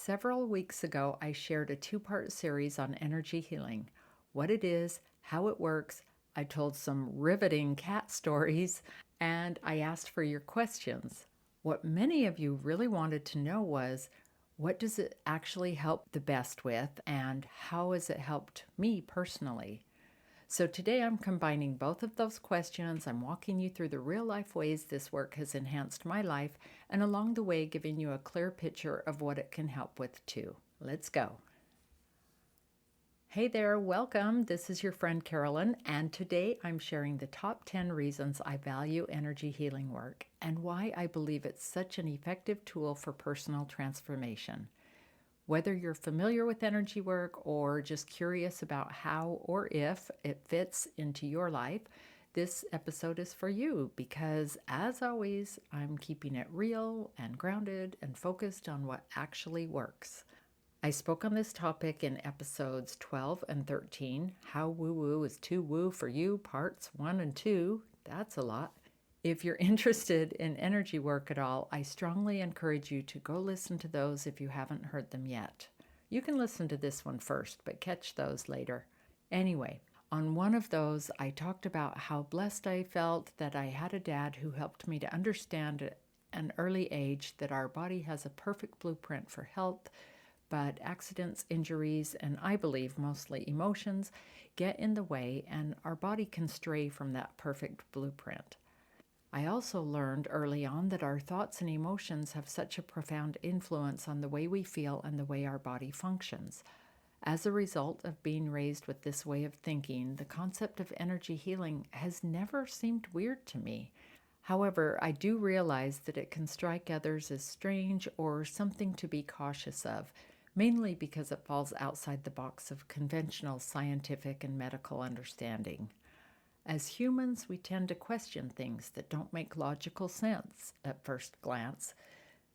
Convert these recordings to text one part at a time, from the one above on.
Several weeks ago, I shared a two-part series on energy healing, what it is, how it works. I told some riveting cat stories, and I asked for your questions. What many of you really wanted to know was, what does it actually help the best with, and how has it helped me personally? So today I'm combining both of those questions. I'm walking you through the real-life ways this work has enhanced my life, and along the way giving you a clear picture of what it can help with too. Let's go. Hey there, welcome. This is your friend Carolyn, and today I'm sharing the top 10 reasons I value energy healing work and why I believe it's such an effective tool for personal transformation. Whether you're familiar with energy work or just curious about how or if it fits into your life, this episode is for you because, as always, I'm keeping it real and grounded and focused on what actually works. I spoke on this topic in episodes 12 and 13, How Woo Woo is Too Woo for You, parts 1 and 2. That's a lot. If you're interested in energy work at all, I strongly encourage you to go listen to those if you haven't heard them yet. You can listen to this one first, but catch those later. Anyway, on one of those, I talked about how blessed I felt that I had a dad who helped me to understand at an early age that our body has a perfect blueprint for health, but accidents, injuries, and I believe mostly emotions get in the way, and our body can stray from that perfect blueprint. I also learned early on that our thoughts and emotions have such a profound influence on the way we feel and the way our body functions. As a result of being raised with this way of thinking, the concept of energy healing has never seemed weird to me. However, I do realize that it can strike others as strange or something to be cautious of, mainly because it falls outside the box of conventional scientific and medical understanding. As humans, we tend to question things that don't make logical sense at first glance,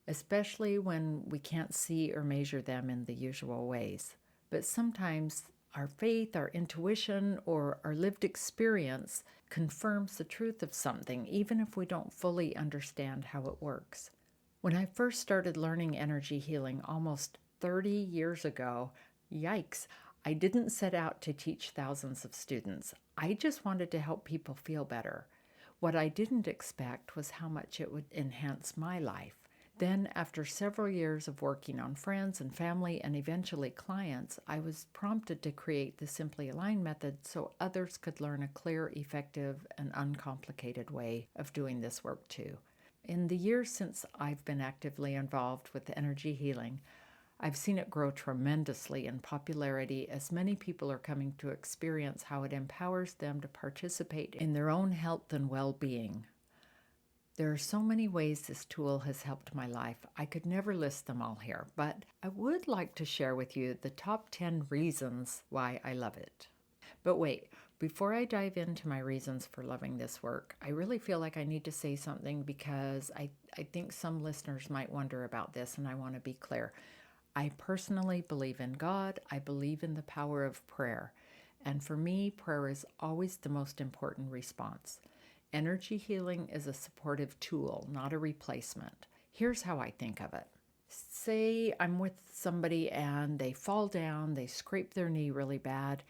especially when we can't see or measure them in the usual ways. But sometimes our faith, our intuition, or our lived experience confirms the truth of something, even if we don't fully understand how it works. When I first started learning energy healing almost 30 years ago, yikes, I didn't set out to teach thousands of students. I just wanted to help people feel better. What I didn't expect was how much it would enhance my life. Then, after several years of working on friends and family and eventually clients, I was prompted to create the SimplyAlign method so others could learn a clear, effective, and uncomplicated way of doing this work too. In the years since I've been actively involved with energy healing, I've seen it grow tremendously in popularity as many people are coming to experience how it empowers them to participate in their own health and well-being. There are so many ways this tool has helped my life. I could never list them all here, but I would like to share with you the top 10 reasons why I love it. But wait, before I dive into my reasons for loving this work, I really feel like I need to say something because I think some listeners might wonder about this, and I want to be clear. I personally believe in God. I believe in the power of prayer. And for me, prayer is always the most important response. Energy healing is a supportive tool, not a replacement. Here's how I think of it. Say I'm with somebody and they fall down, they scrape their knee really bad.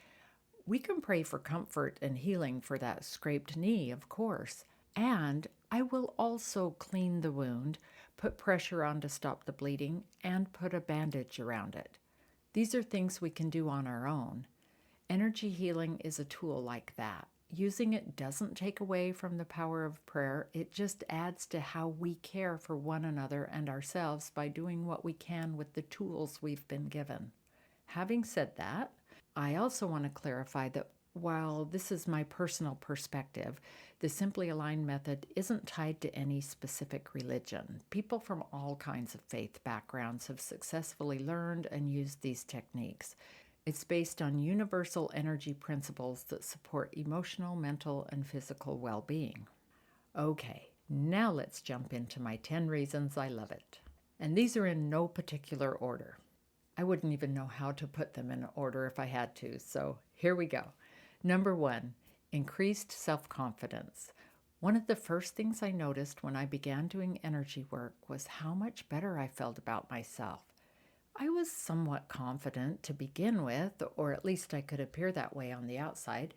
We can pray for comfort and healing for that scraped knee, of course. And I will also clean the wound, put pressure on to stop the bleeding, and put a bandage around it. These are things we can do on our own. Energy healing is a tool like that. Using it doesn't take away from the power of prayer. It just adds to how we care for one another and ourselves by doing what we can with the tools we've been given. Having said that, I also want to clarify that while this is my personal perspective, the SimplyAlign method isn't tied to any specific religion. People from all kinds of faith backgrounds have successfully learned and used these techniques. It's based on universal energy principles that support emotional, mental, and physical well-being. Okay, now let's jump into my 10 reasons I love it. And these are in no particular order. I wouldn't even know how to put them in order if I had to, so here we go. Number 1, increased self-confidence. One of the first things I noticed when I began doing energy work was how much better I felt about myself. I was somewhat confident to begin with, or at least I could appear that way on the outside,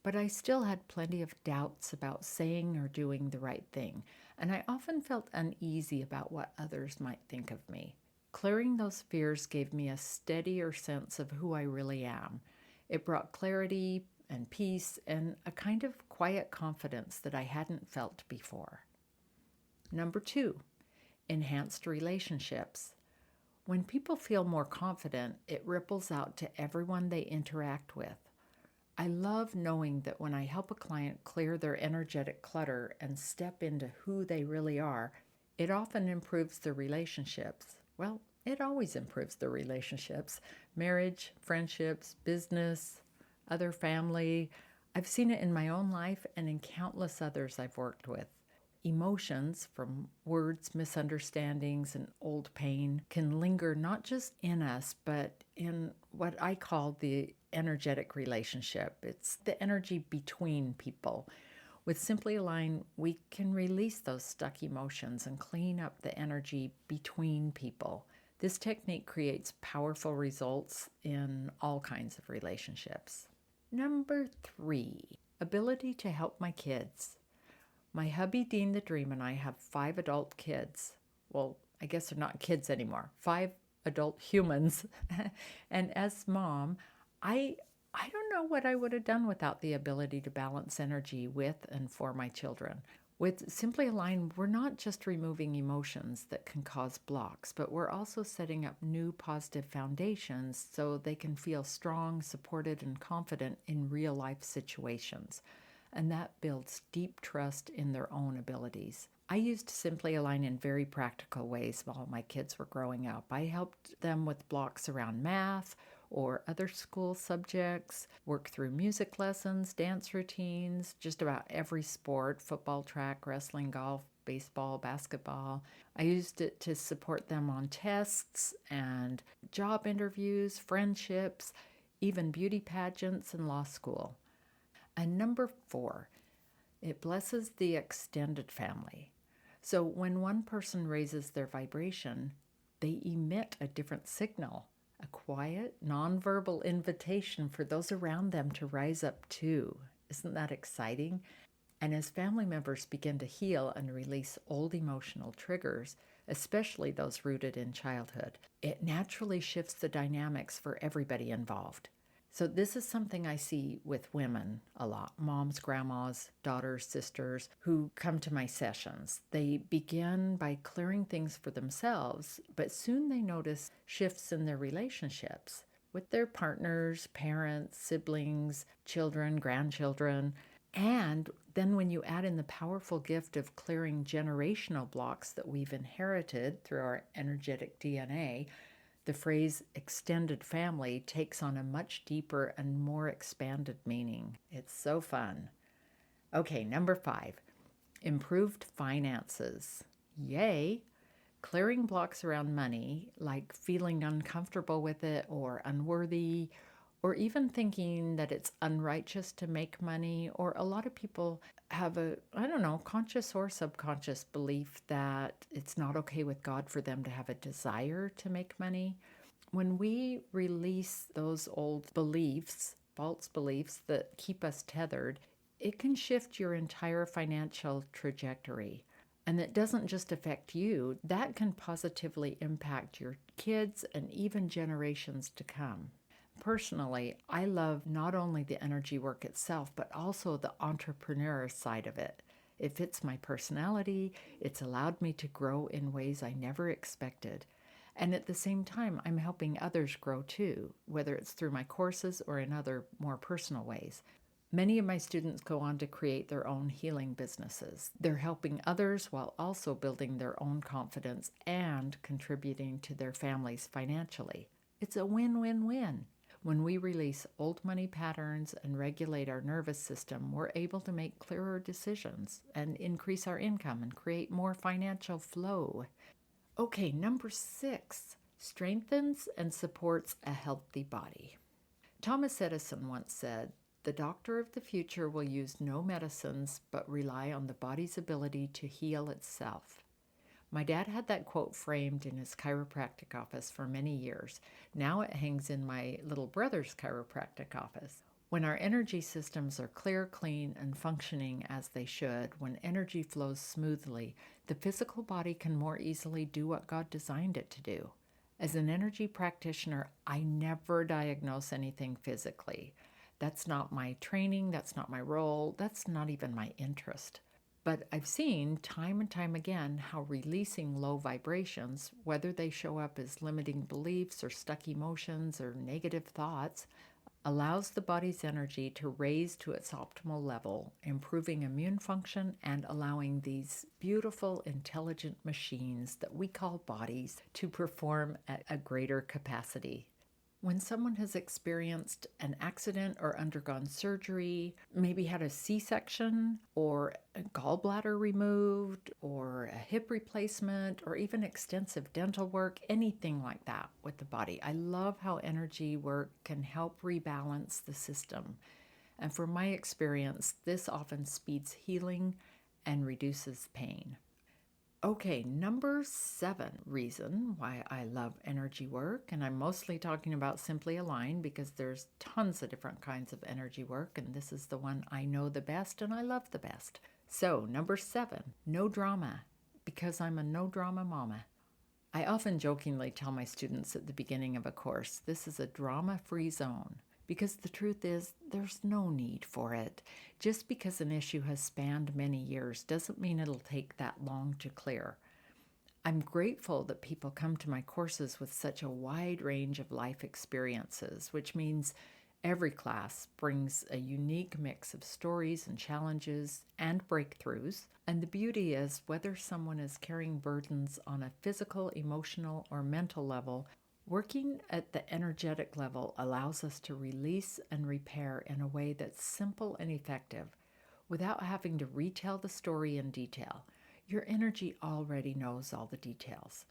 but I still had plenty of doubts about saying or doing the right thing, and I often felt uneasy about what others might think of me. Clearing those fears gave me a steadier sense of who I really am. It brought clarity and peace and a kind of quiet confidence that I hadn't felt before. Number 2, enhanced relationships. When people feel more confident, it ripples out to everyone they interact with. I love knowing that when I help a client clear their energetic clutter and step into who they really are, it often improves their relationships. Well, it always improves their relationships, marriage, friendships, business, other family. I've seen it in my own life and in countless others I've worked with. Emotions from words, misunderstandings, and old pain can linger not just in us, but in what I call the energetic relationship. It's the energy between people. With SimplyAlign, we can release those stuck emotions and clean up the energy between people. This technique creates powerful results in all kinds of relationships. Number 3, ability to help my kids. My hubby, Dean the Dream, and I have 5 adult kids. Well, I guess they're not kids anymore. 5 adult humans. And as mom, I don't know what I would have done without the ability to balance energy with and for my children. With SimplyAlign, we're not just removing emotions that can cause blocks, but we're also setting up new positive foundations so they can feel strong, supported, and confident in real life situations. And that builds deep trust in their own abilities. I used SimplyAlign in very practical ways while my kids were growing up. I helped them with blocks around math or other school subjects, work through music lessons, dance routines, just about every sport, football, track, wrestling, golf, baseball, basketball. I used it to support them on tests and job interviews, friendships, even beauty pageants and law school. And number 4, it blesses the extended family. So when one person raises their vibration, they emit a different signal, a quiet, nonverbal invitation for those around them to rise up too. Isn't that exciting? And as family members begin to heal and release old emotional triggers, especially those rooted in childhood, it naturally shifts the dynamics for everybody involved. So this is something I see with women a lot, moms, grandmas, daughters, sisters, who come to my sessions. They begin by clearing things for themselves, but soon they notice shifts in their relationships with their partners, parents, siblings, children, grandchildren. And then when you add in the powerful gift of clearing generational blocks that we've inherited through our energetic DNA, the phrase extended family takes on a much deeper and more expanded meaning. It's so fun. Okay, number 5, improved finances. Yay! Clearing blocks around money, like feeling uncomfortable with it or unworthy, or even thinking that it's unrighteous to make money, or a lot of people have a, conscious or subconscious belief that it's not okay with God for them to have a desire to make money. When we release those old beliefs, false beliefs that keep us tethered, it can shift your entire financial trajectory. And that doesn't just affect you, that can positively impact your kids and even generations to come. Personally, I love not only the energy work itself, but also the entrepreneur side of it. It fits my personality. It's allowed me to grow in ways I never expected. And at the same time, I'm helping others grow too, whether it's through my courses or in other more personal ways. Many of my students go on to create their own healing businesses. They're helping others while also building their own confidence and contributing to their families financially. It's a win-win-win. When we release old money patterns and regulate our nervous system, we're able to make clearer decisions and increase our income and create more financial flow. Okay, number 6, strengthens and supports a healthy body. Thomas Edison once said, "The doctor of the future will use no medicines but rely on the body's ability to heal itself." My dad had that quote framed in his chiropractic office for many years. Now it hangs in my little brother's chiropractic office. When our energy systems are clear, clean, and functioning as they should, when energy flows smoothly, the physical body can more easily do what God designed it to do. As an energy practitioner, I never diagnose anything physically. That's not my training, that's not my role, that's not even my interest. But I've seen time and time again how releasing low vibrations, whether they show up as limiting beliefs or stuck emotions or negative thoughts, allows the body's energy to raise to its optimal level, improving immune function and allowing these beautiful, intelligent machines that we call bodies to perform at a greater capacity. When someone has experienced an accident or undergone surgery, maybe had a C-section or a gallbladder removed or a hip replacement or even extensive dental work, anything like that with the body, I love how energy work can help rebalance the system. And from my experience, this often speeds healing and reduces pain. Okay, number 7 reason why I love energy work, and I'm mostly talking about SimplyAlign because there's tons of different kinds of energy work, and this is the one I know the best and I love the best. So, number 7, no drama, because I'm a no drama mama. I often jokingly tell my students at the beginning of a course, this is a drama-free zone. Because the truth is, there's no need for it. Just because an issue has spanned many years doesn't mean it'll take that long to clear. I'm grateful that people come to my courses with such a wide range of life experiences, which means every class brings a unique mix of stories and challenges and breakthroughs. And the beauty is, whether someone is carrying burdens on a physical, emotional, or mental level, working at the energetic level allows us to release and repair in a way that's simple and effective without having to retell the story in detail. Your energy already knows all the details.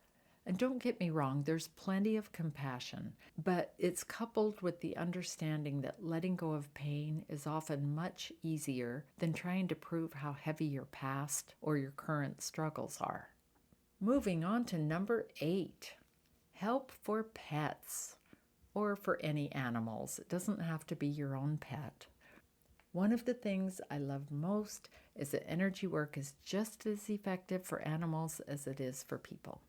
And don't get me wrong, there's plenty of compassion, but it's coupled with the understanding that letting go of pain is often much easier than trying to prove how heavy your past or your current struggles are. Moving on to number 8. Help for pets, or for any animals. It doesn't have to be your own pet. One of the things I love most is that energy work is just as effective for animals as it is for people.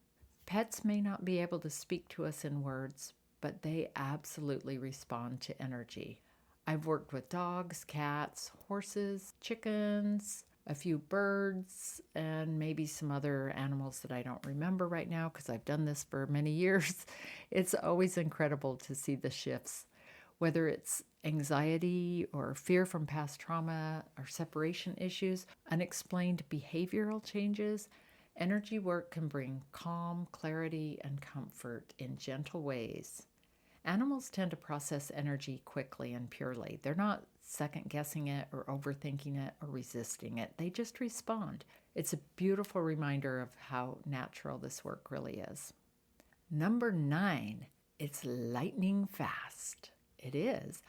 Pets may not be able to speak to us in words, but they absolutely respond to energy. I've worked with dogs, cats, horses, chickens, a few birds, and maybe some other animals that I don't remember right now because I've done this for many years. It's always incredible to see the shifts, whether it's anxiety or fear from past trauma or separation issues, unexplained behavioral changes. Energy work can bring calm, clarity, and comfort in gentle ways. Animals tend to process energy quickly and purely. They're not second-guessing it or overthinking it or resisting it. They just respond. It's a beautiful reminder of how natural this work really is. Number 9, it's lightning fast. It is.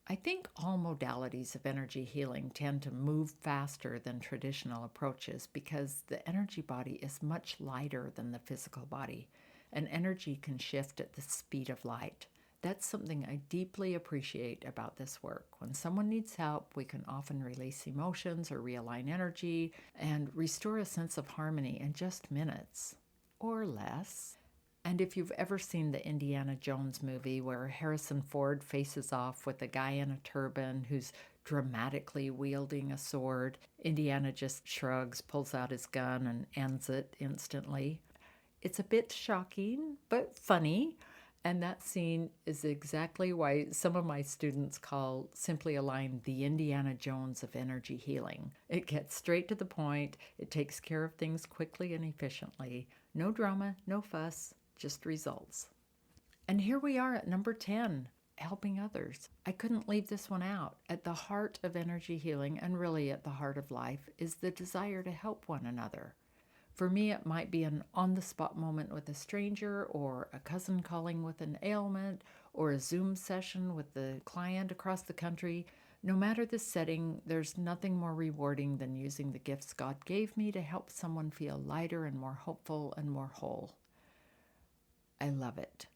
I think all modalities of energy healing tend to move faster than traditional approaches because the energy body is much lighter than the physical body, and energy can shift at the speed of light. That's something I deeply appreciate about this work. When someone needs help, we can often release emotions or realign energy and restore a sense of harmony in just minutes or less. And if you've ever seen the Indiana Jones movie where Harrison Ford faces off with a guy in a turban who's dramatically wielding a sword, Indiana just shrugs, pulls out his gun, and ends it instantly. It's a bit shocking, but funny. And that scene is exactly why some of my students call SimplyAlign the Indiana Jones of energy healing. It gets straight to the point. It takes care of things quickly and efficiently. No drama, no fuss, just results. And here we are at number 10, helping others. I couldn't leave this one out. At the heart of energy healing, and really at the heart of life, is the desire to help one another. For me, it might be an on-the-spot moment with a stranger, or a cousin calling with an ailment, or a Zoom session with the client across the country. No matter the setting, there's nothing more rewarding than using the gifts God gave me to help someone feel lighter and more hopeful and more whole. I love it.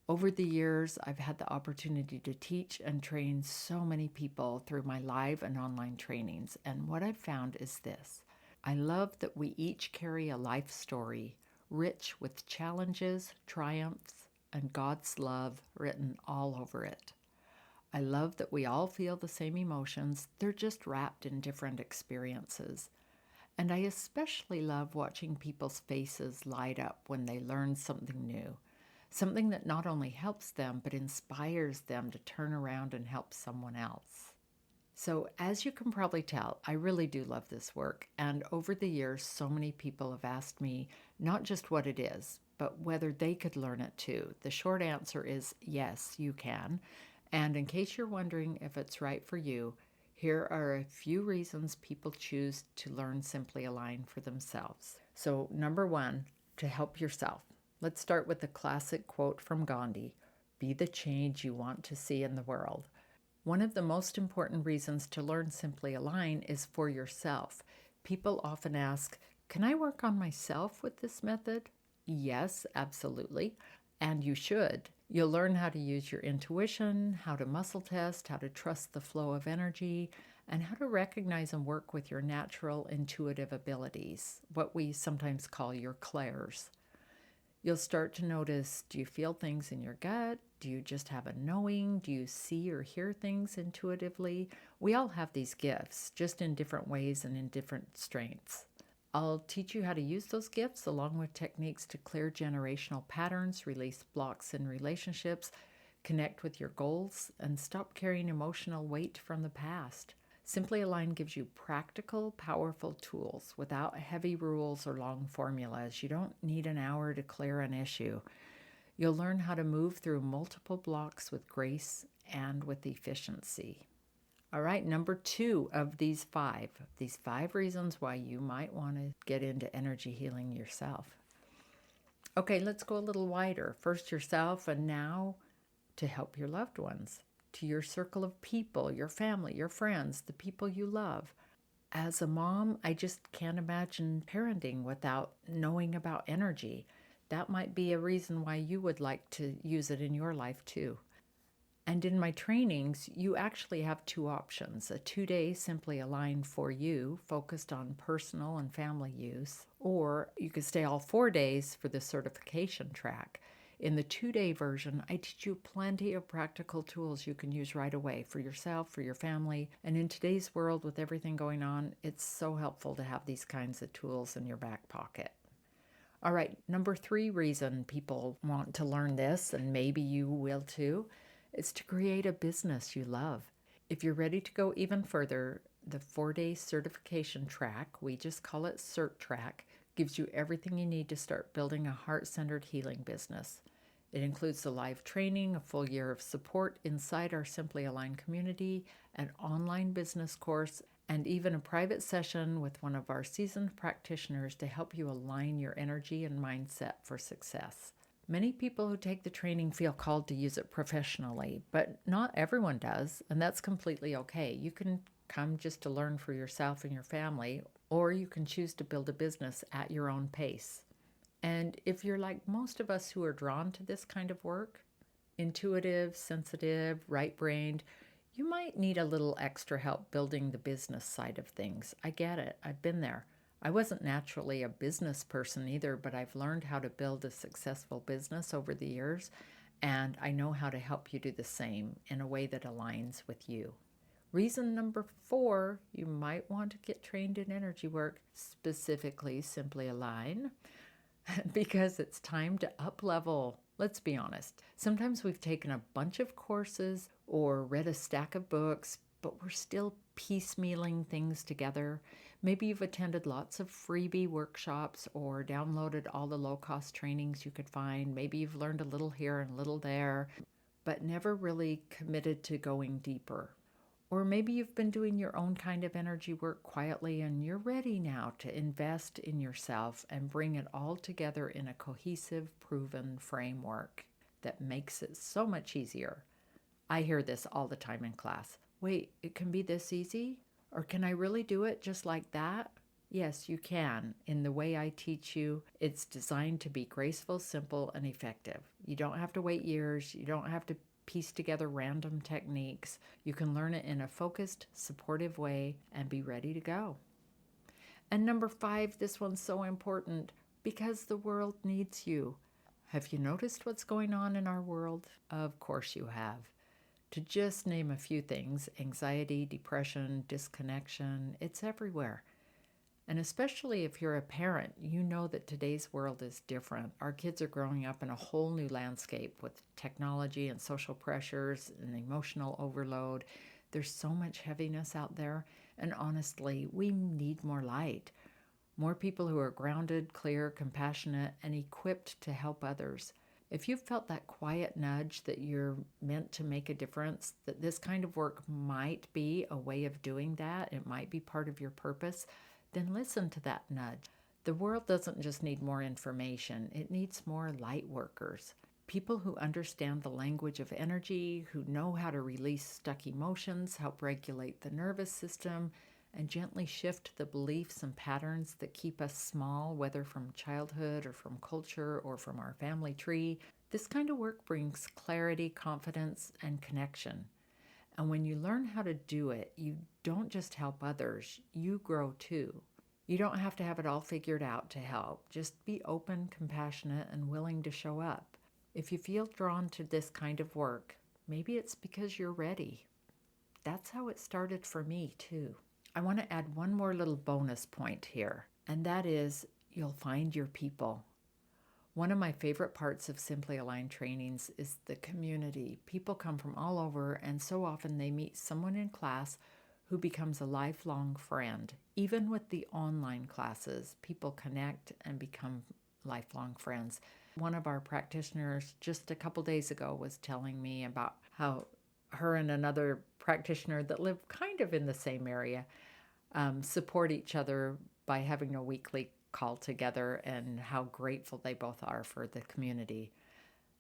Over the years, I've had the opportunity to teach and train so many people through my live and online trainings, and what I've found is this. I love that we each carry a life story rich with challenges, triumphs, and God's love written all over it. I love that we all feel the same emotions, they're just wrapped in different experiences. And I especially love watching people's faces light up when they learn something new, something that not only helps them, but inspires them to turn around and help someone else. So, as you can probably tell, I really do love this work. And over the years, so many people have asked me not just what it is, but whether they could learn it too. The short answer is yes, you can. And in case you're wondering if it's right for you, here are a few reasons people choose to learn SimplyAlign for themselves. So, number one, to help yourself. Let's start with the classic quote from Gandhi, "Be the change you want to see in the world." One of the most important reasons to learn SimplyAlign is for yourself. People often ask, can I work on myself with this method? Yes, absolutely. And you should. You'll learn how to use your intuition, how to muscle test, how to trust the flow of energy, and how to recognize and work with your natural intuitive abilities, what we sometimes call your clairs. You'll start to notice, do you feel things in your gut? Do you just have a knowing? Do you see or hear things intuitively? We all have these gifts, just in different ways and in different strengths. I'll teach you how to use those gifts along with techniques to clear generational patterns, release blocks in relationships, connect with your goals, and stop carrying emotional weight from the past. SimplyAlign gives you practical, powerful tools without heavy rules or long formulas. You don't need an hour to clear an issue. You'll learn how to move through multiple blocks with grace and with efficiency. All right, number two of these five reasons why you might want to get into energy healing yourself. Okay, let's go a little wider. First yourself, and now to help your loved ones, to your circle of people, your family, your friends, the people you love. As a mom, I just can't imagine parenting without knowing about energy. That might be a reason why you would like to use it in your life too. And in my trainings, you actually have two options: a 2-day SimplyAlign for you, focused on personal and family use, or you could stay all 4 days for the certification track. In the 2-day version, I teach you plenty of practical tools you can use right away for yourself, for your family. And in today's world, with everything going on, it's so helpful to have these kinds of tools in your back pocket. All right, number 3 reason people want to learn this, and maybe you will too, is to create a business you love. If you're ready to go even further, the 4-day certification track, we just call it Cert Track, gives you everything you need to start building a heart-centered healing business. It includes the live training, a full year of support inside our SimplyAlign community, an online business course, and even a private session with one of our seasoned practitioners to help you align your energy and mindset for success. Many people who take the training feel called to use it professionally, but not everyone does, and that's completely okay. You can come just to learn for yourself and your family, or you can choose to build a business at your own pace. And if you're like most of us who are drawn to this kind of work, intuitive, sensitive, right-brained, you might need a little extra help building the business side of things. I get it. I've been there. I wasn't naturally a business person either, but I've learned how to build a successful business over the years, and I know how to help you do the same in a way that aligns with you. Reason number 4, you might want to get trained in energy work, specifically SimplyAlign, because it's time to up level. Let's be honest. Sometimes we've taken a bunch of courses or read a stack of books, but we're still piecemealing things together. Maybe you've attended lots of freebie workshops or downloaded all the low-cost trainings you could find. Maybe you've learned a little here and a little there, but never really committed to going deeper. Or maybe you've been doing your own kind of energy work quietly and you're ready now to invest in yourself and bring it all together in a cohesive, proven framework that makes it so much easier. I hear this all the time in class. Wait, it can be this easy? Or can I really do it just like that? Yes, you can. In the way I teach you, it's designed to be graceful, simple, and effective. You don't have to wait years. You don't have to piece together random techniques. You can learn it in a focused, supportive way and be ready to go. And number 5, this one's so important because the world needs you. Have you noticed what's going on in our world? Of course you have. To just name a few things, anxiety, depression, disconnection, it's everywhere. And especially if you're a parent, you know that today's world is different. Our kids are growing up in a whole new landscape with technology and social pressures and emotional overload. There's so much heaviness out there. And honestly, we need more light. More people who are grounded, clear, compassionate, and equipped to help others. If you've felt that quiet nudge that you're meant to make a difference, that this kind of work might be a way of doing that, it might be part of your purpose, then listen to that nudge. The world doesn't just need more information, it needs more light workers. People who understand the language of energy, who know how to release stuck emotions, help regulate the nervous system, and gently shift the beliefs and patterns that keep us small, whether from childhood or from culture or from our family tree. This kind of work brings clarity, confidence, and connection. And when you learn how to do it, you don't just help others, you grow too. You don't have to have it all figured out to help. Just be open, compassionate, and willing to show up. If you feel drawn to this kind of work, maybe it's because you're ready. That's how it started for me too. I want to add one more little bonus point here, and that is you'll find your people. One of my favorite parts of SimplyAlign trainings is the community. People come from all over, and so often they meet someone in class who becomes a lifelong friend. Even with the online classes, people connect and become lifelong friends. One of our practitioners just a couple days ago was telling me about how her and another practitioner that live kind of in the same area support each other by having a weekly call together, and how grateful they both are for the community.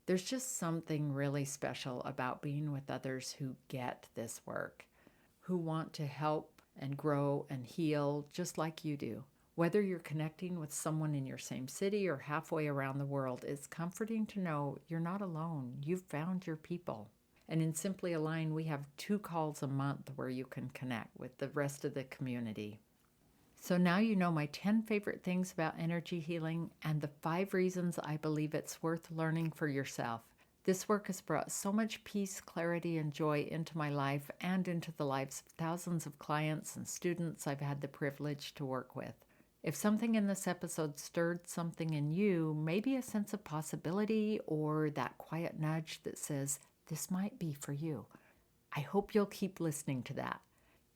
There's just something really special about being with others who get this work, who want to help and grow and heal just like you do. Whether you're connecting with someone in your same city or halfway around the world, it's comforting to know you're not alone. You've found your people. And in SimplyAlign, we have 2 calls a month where you can connect with the rest of the community. So now you know my 10 favorite things about energy healing and the 5 reasons I believe it's worth learning for yourself. This work has brought so much peace, clarity, and joy into my life and into the lives of thousands of clients and students I've had the privilege to work with. If something in this episode stirred something in you, maybe a sense of possibility or that quiet nudge that says, this might be for you, I hope you'll keep listening to that.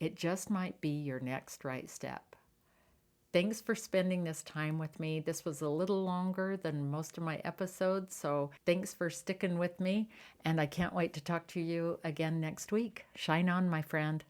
It just might be your next right step. Thanks for spending this time with me. This was a little longer than most of my episodes, so thanks for sticking with me, and I can't wait to talk to you again next week. Shine on, my friend.